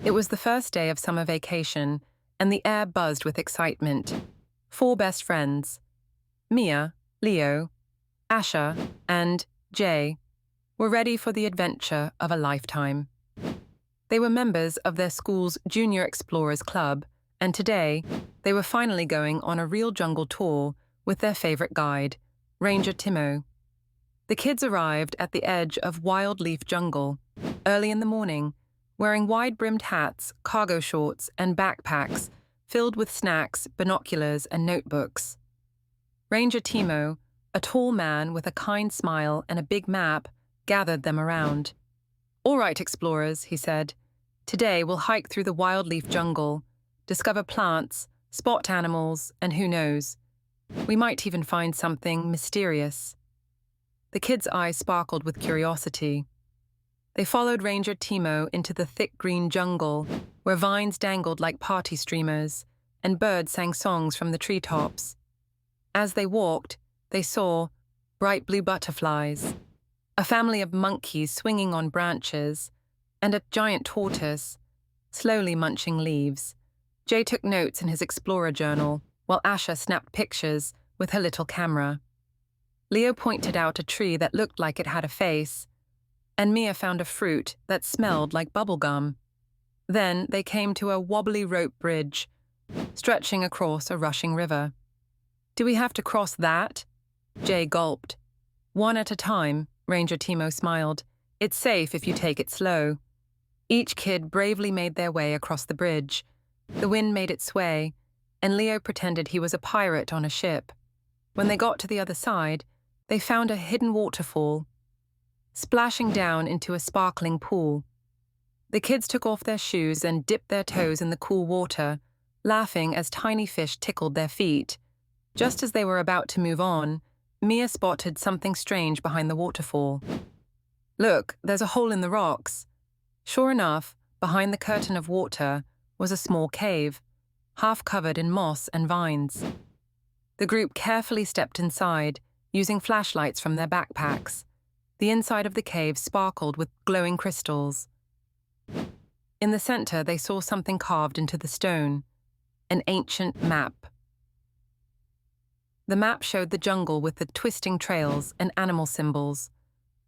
It was the first day of summer vacation, and the air buzzed with excitement. 4 best friends, Mia, Leo, Asha, and Jay, were ready for the adventure of a lifetime. They were members of their school's Junior Explorers Club, and today they were finally going on a real jungle tour with their favorite guide, Ranger Timo. The kids arrived at the edge of wild leaf jungle early in the morning, wearing wide-brimmed hats, cargo shorts, and backpacks filled with snacks, binoculars, and notebooks. Ranger Timo, a tall man with a kind smile and a big map, gathered them around. "All right, explorers," he said. "Today we'll hike through the wild leaf jungle, discover plants, spot animals, and who knows, we might even find something mysterious." The kids' eyes sparkled with curiosity. They followed Ranger Timo into the thick green jungle, where vines dangled like party streamers, and birds sang songs from the treetops. As they walked, they saw bright blue butterflies, a family of monkeys swinging on branches, and a giant tortoise, slowly munching leaves. Jay took notes in his explorer journal, while Asha snapped pictures with her little camera. Leo pointed out a tree that looked like it had a face, and Mia found a fruit that smelled like bubblegum. Then they came to a wobbly rope bridge, stretching across a rushing river. "Do we have to cross that?" Jay gulped. "One at a time," Ranger Timo smiled. "It's safe if you take it slow." Each kid bravely made their way across the bridge. The wind made it sway, and Leo pretended he was a pirate on a ship. When they got to the other side, they found a hidden waterfall, splashing down into a sparkling pool. The kids took off their shoes and dipped their toes in the cool water, laughing as tiny fish tickled their feet. Just as they were about to move on, Mia spotted something strange behind the waterfall. "Look, there's a hole in the rocks." Sure enough, behind the curtain of water was a small cave, half covered in moss and vines. The group carefully stepped inside, using flashlights from their backpacks. The inside of the cave sparkled with glowing crystals. In the center, they saw something carved into the stone, an ancient map. The map showed the jungle with the twisting trails and animal symbols.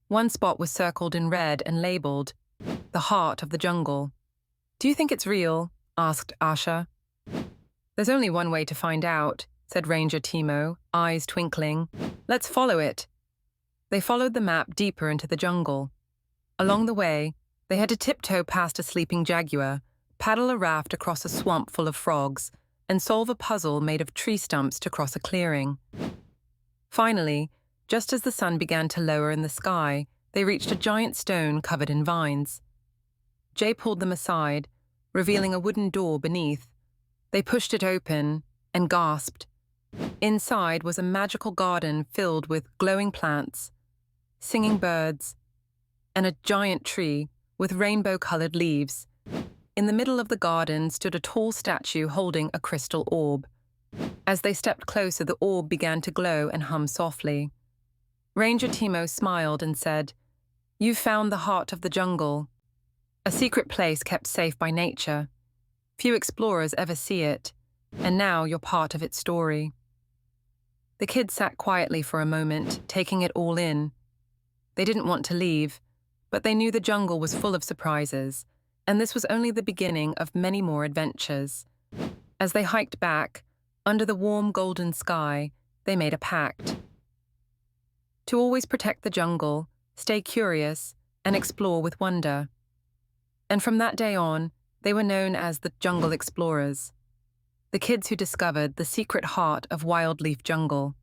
One spot was circled in red and labeled, "The Heart of the Jungle." "Do you think it's real?" asked Asha. "There's only one way to find out," said Ranger Timo, eyes twinkling. "Let's follow it." They followed the map deeper into the jungle. Along the way, they had to tiptoe past a sleeping jaguar, paddle a raft across a swamp full of frogs, and solve a puzzle made of tree stumps to cross a clearing. Finally, just as the sun began to lower in the sky, they reached a giant stone covered in vines. Jay pulled them aside, revealing a wooden door beneath. They pushed it open and gasped. Inside was a magical garden filled with glowing plants, singing birds, and a giant tree with rainbow-colored leaves. In the middle of the garden stood a tall statue holding a crystal orb. As they stepped closer, the orb began to glow and hum softly. Ranger Timo smiled and said, "You've found the heart of the jungle, a secret place kept safe by nature. Few explorers ever see it, and now you're part of its story." The kids sat quietly for a moment, taking it all in. They didn't want to leave, but they knew the jungle was full of surprises, and this was only the beginning of many more adventures. As they hiked back, under the warm golden sky, they made a pact. To always protect the jungle, stay curious, and explore with wonder. And from that day on, they were known as the Jungle Explorers, the kids who discovered the secret heart of Wildleaf Jungle.